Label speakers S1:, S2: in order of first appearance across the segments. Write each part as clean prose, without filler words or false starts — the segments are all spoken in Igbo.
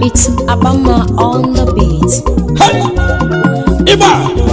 S1: It's Abama on the beat.
S2: Hey, Iba.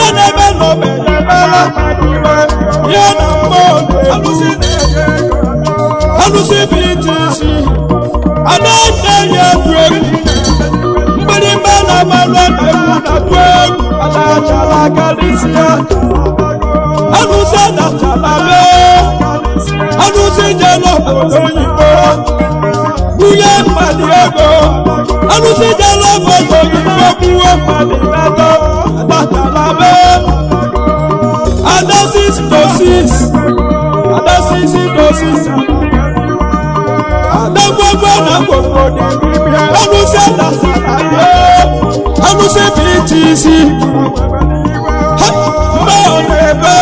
S2: onye na-eme n'obe na-emela ihe na mmụọ alụsị BTC ada ya egwu egwu mgbịrịgba na-amalụ egwu na-atụ egwu adachala akarịsịa alụsị adachala mee alụsị jela obodo oyibo bunye mmadụ ego alụsị jela obodo oyibo buwe mmadụ natọ adachala mee ada 6 ada 6 ada gbogbo na gbogbo dị n'ime alụsị adachala mee alụsị BTC mgbe ọ na-ebe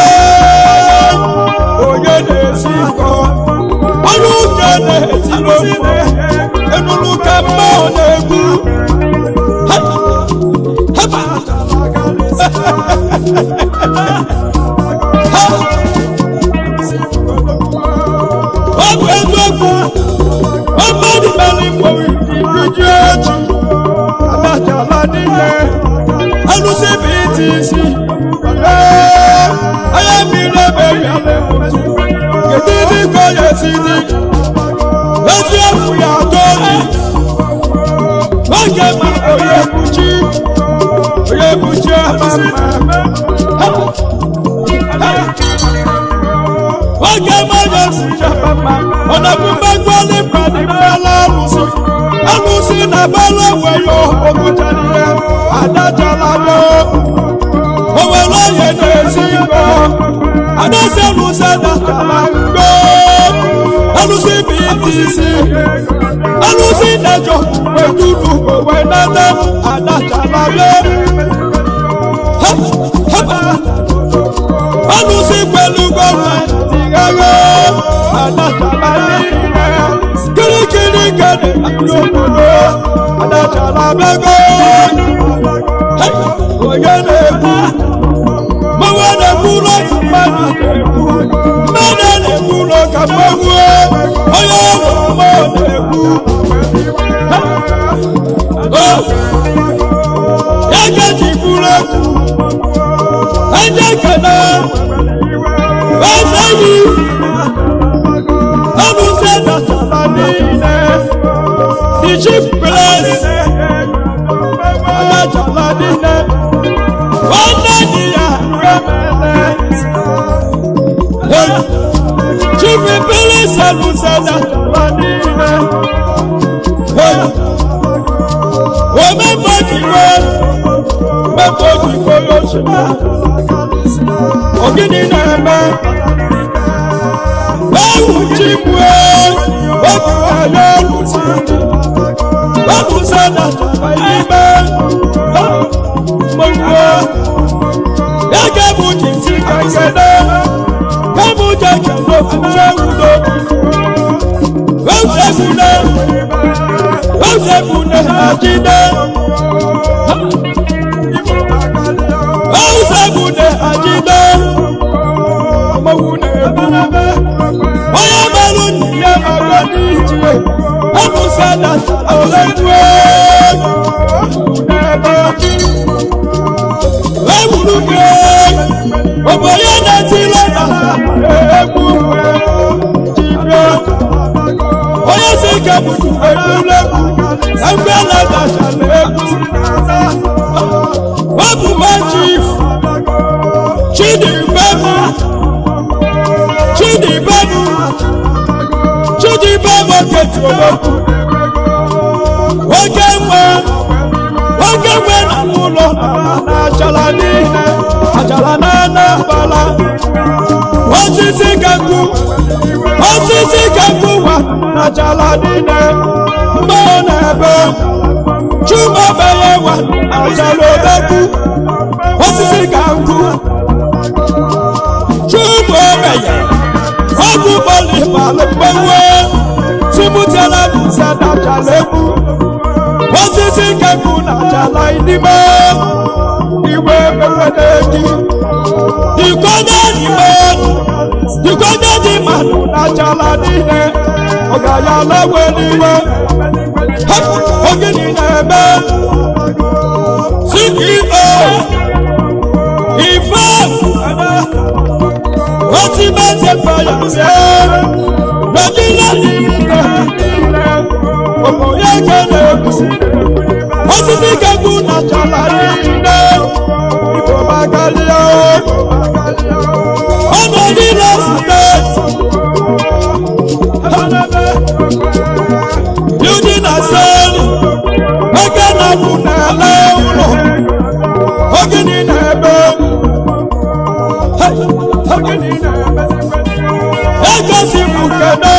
S2: onye na-esi nkọ ọnụ ụka na-etiri ofe enulu ka mmụọ na-egwu ọ bụ eziokwu mmadụ mere igbo iji eji adachala niile alụsị BTC onye mmiri ebe ya na-emutu kedu ndị ka onye si dị eziokwu ya atọghị oge ma onye kpuchi oge mmanya si chapama ọ na-bụ mgbagwali mmadụ mgbala alụsị na bala weyo oguchara ya adachala o nwere onye na-esi nkọ adasị alụsị adachala ngo alụsị BTC alụsị na-ejọ wedulu owe nata adachala alụsị kwelu gọọmenti agha adachala niile kirikiri gede obodo adachala bego onye na-egbu mmanwụ na-egbu ụlọ mmadụ na-egbu ụlọ ka mmanwụ onye ọrụ mmụọ na-egbu ya gaji buru egwu eje kene eze yi alụsị adachala niile the chief priest adachala niile nwanne di ya chief priest alụsị adachala niile omemgbajiwe mmekọjikọ yoshima ogidi na-eme ewu chibue obu anya alụsị adachala n'ime mmegbuo ya ga-ebu jisi kekene kemụ jekene ofufe udo ewuzebune ajide onye merụ nne ya mara n'ijiwe alụsị adachala olegbuo ewuru gị obodo na-etile na egwu jibie onye si ike bụrụ egwuregwu egwu na-adachala egwu ọ bụ chief Chidibem oketulokwu oge nwe na ụlọ na-achala niile achala na Anambra osisi kakụ wa na-achala niile mgbe ọ na-ebe chumabenye wa achala odogwu osisi kakụ chumabenye ọgwụ bọọlụ ịbalụ mgbanwe tụmụtara n'ụzọ adachala egwu osisi kakụ na-achala n'ime iwe mewede gị dịkọda dị mmadụ na-achala niile ọ ga-ya lawe n'iwe ogini na-eme CEO ife ultimate empire Nigeria limited omoye kele osisi kegu na chala niile Igbo magalia ọnọ nílẹ̀ state building aseli oge na-abụ n'ala ụlọ ogini na-ebe egosi bụ kene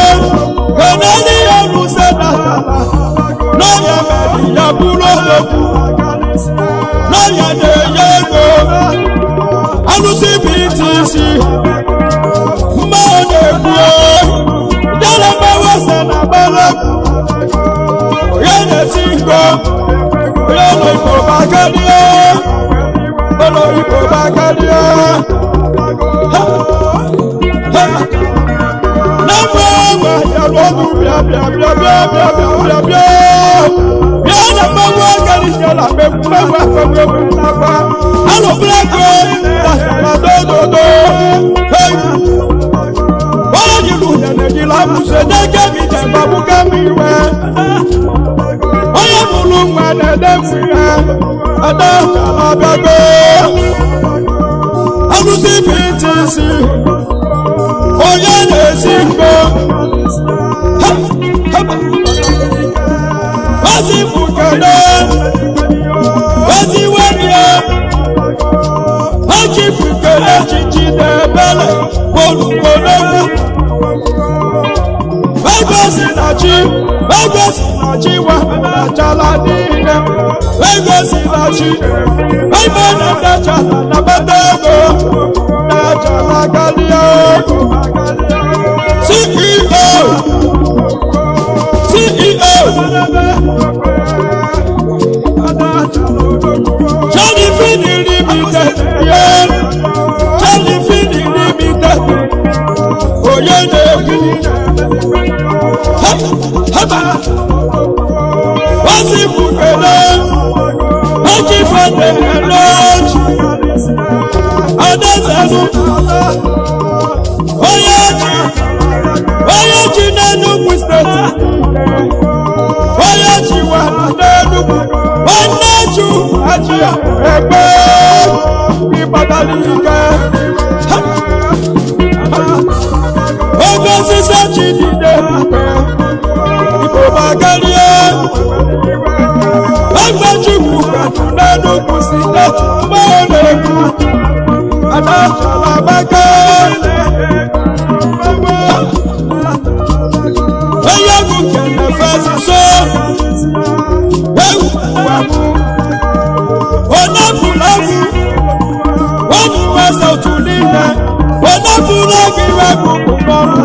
S2: n'ihe ọrụse na n'ọya mere ya bụrụ olokwu n'ọya na-enye ego alụsị bụ iti isi mma ọ na-ekwu dere mgbanwese na gbalekwu onye na-eti ngo onye ụlọ Igbo bakalie ụlọ Igbo bakalie na mgbe ọgba ya n'ọdụ bịa bịa bịa bịa bịa bịa bịa bịa bịa na mgbanwe agarịjela megwumegwu akọgbewe n'akwa alụbrego na dododo onye jiri ụnyana ejila mụse n'eke mije gbabuga m iwe onye mụrụ nwa na-edefu ya ada abịago alụsị bụ iti isi onye na-esi mgbo ozi bụ kene ozi webie oji bụ kene chichi na-ebele olugbonogwu egosi na chi wepụtachala niile egosi na chi ebe na-edechala na bata ego na-echala galie CEO Johnny Fini Limited Johnny Fini Limited onye na-ekwu ozi bụ kele oji fete eloji adezelu onye ji n'Enugu steeti onye ji wa n'Enugu nwanne ju aji egbe ịgbatali ike oge osisi ji niile Igbo magalie egbechukwu kwetu n'Enugu steeti mgbe ọ na-ekwu adachala maka onye bụ kene fesiso ewu onye bụrụ egwu onye nwesa otu niile onye bụrụ egwu iwe bụbụ n'ọrụ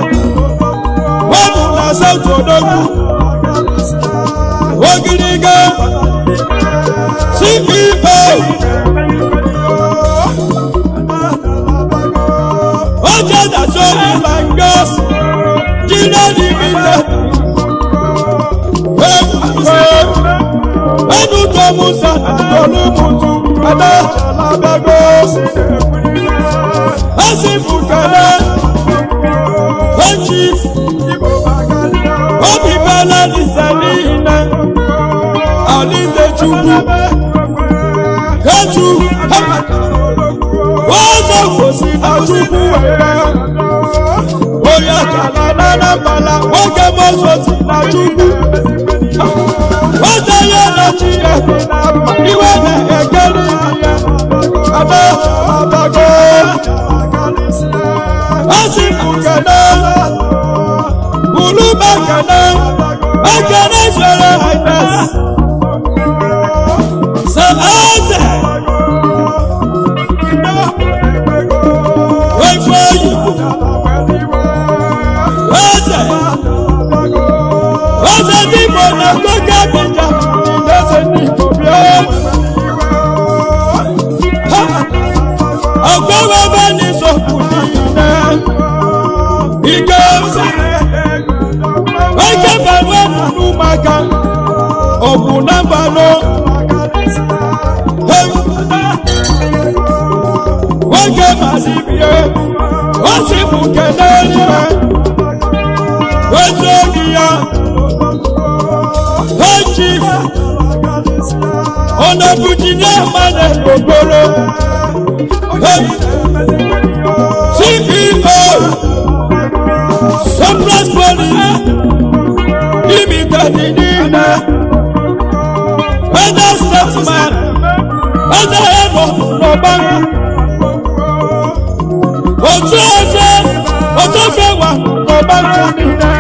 S2: onye na sautu odogwu ogiriga CEO oje daso ilangas jina limite enu to musa olumutu adachala bego asifukele chief obi bela liselina alite chukwu echu ọzọ kwụsị na chukwu onye chala n'Anambra nwoke mọzọsi na chukwu oje ya na Chineke na mma iwe na-ekele ya ada abago asị bụ kene ulume kene ekene zere highness se eze wefe oyibo eze n'Igbo na mgbe Abịja eze n'Igbo bịa ọgọwebe n'izokwu niile ike ike bebe n'ụmụaka ọgwụ na mbalụ oge mazibie osi bụ kene eluigwe ozi obi ya echi ọnọbụjide mmadụ n'okporo CEO Sunrise Police Limited niile Elder Statesman Elder Ego n'ọba otu ofe wa n'ọba niile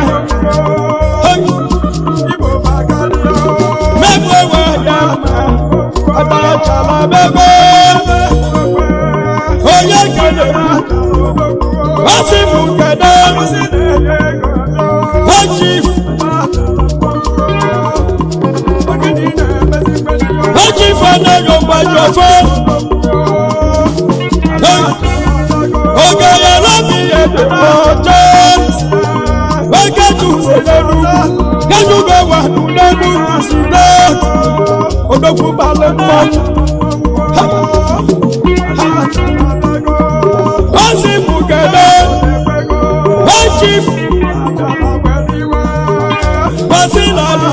S2: mekwewe ya adarachala mebe onye kene osi bụ kene Oji fana yo gbajọfọ oge yẹra mi ẹdẹ ọjọ oge ju lẹnu kẹjú bẹ wà lẹnu sílẹ odogwu balẹ mọ osi mu kẹlẹ oji fasilali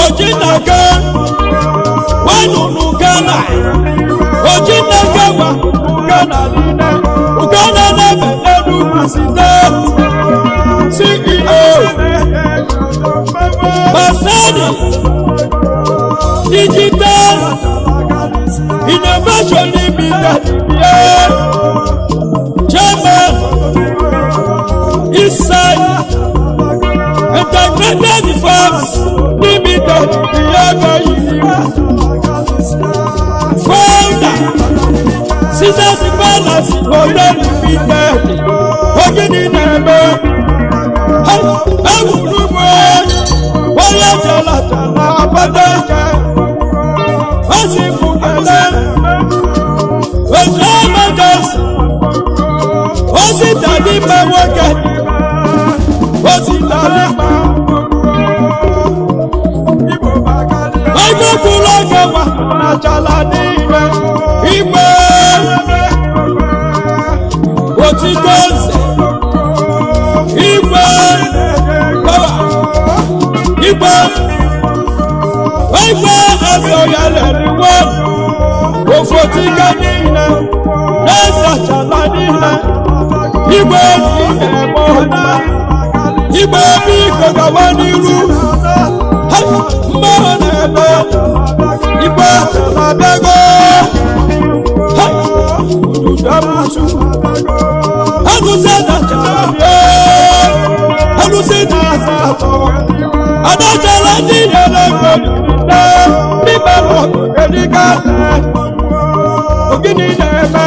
S2: ojinaka wanunu gana ojinaka wa gana nina ugana na mẹlẹnu president CEO Masani Digital Innovation Limited Chairman Eastside Integrated Farms Limited Founder Scissors Balance Hotel Limited Ogini Neme Ewurugbe Oye Jala Jala Abadeke Osifu Kele Osi Emergency Osi Tadi Mewoke Osi Tadi Agbẹ́kùnlọ́gẹ̀ wà nàjàlá ní ìwẹ̀ ìgbẹ́ òtí gọ́ọ̀sẹ̀ ìgbẹ́ bọ́wà ìgbẹ́ ẹ̀fẹ̀ òyàlẹ̀ ní wọ́n òfò tí gẹ́ ní ilẹ̀ lẹ́sàjàlá ní ilẹ̀ ìgbẹ́ ní ẹ̀mọ́ ọ̀nà ìgbẹ́ bí kọ̀kọ̀ wá nírú mbọ́ n'ebe igbe n'abego udamusu agụsị dachara agụsị na-asatọ adachara ndị nyere mgbe n'ime n'ọgụgịdịga ogini na-eme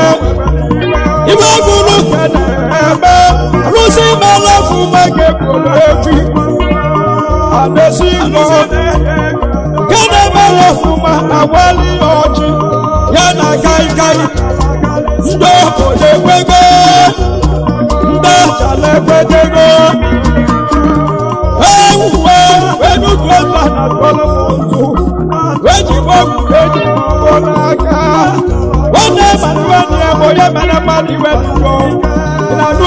S2: igbe gụrụ nke na-eme arụsị mara fụma ga-ekwuru efi adesi ngọ kene mere fuma awali ọjị ya na kaikai ndị obodo ekwego ndị achala ekwedego ewuwe enuduola na tọlụmụzụ ejibogwu ejibogbo n'aka nwanne manuel onye mere mmadụ iwe dugo ịna-anụ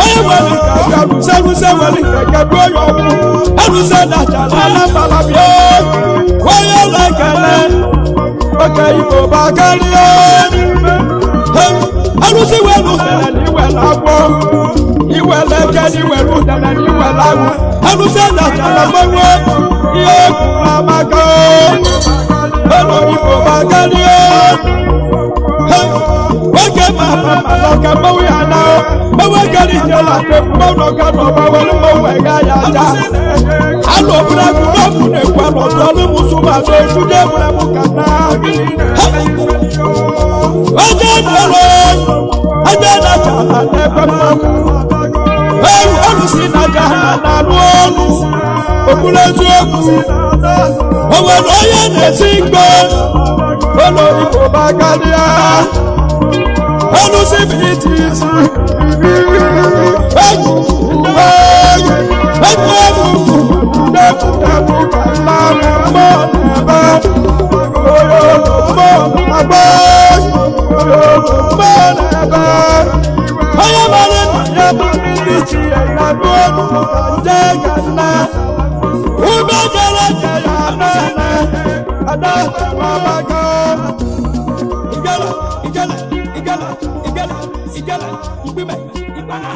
S2: onye nwere nke arụse nwere nke kedu onye ọgwụ arụse dachara anambala bịa onye na-ekele oke igbo bakarịa arụsị were udele na iwere agwọ iwere eke na iwere udele na iwere agwọ arụsị dachara gbanwe ihe kwuru amaka ụlọ igbo bakarịa oge maka mmanwụ ya na mmanwụ gari jela mmanwụ ga n'ọba were mmanwụ ga ya aja alụ obere gwuru ọgwụ na-ekwu alọdụ ọlụ mụsụma na-ejude ebere m ka na oge nọrọ aja na-aja na n'ebe mmanwụ ewu ọlụsi na aja ha na-alụ ọlụ okpuru eziokwu o nwere onye na-esi mgbe ụlọ igbo bakarịa Elusibilities, isi ya na n'onu nje kana ube jere jere anana ada mama ka igala igala igala igala igala igala ibime ibana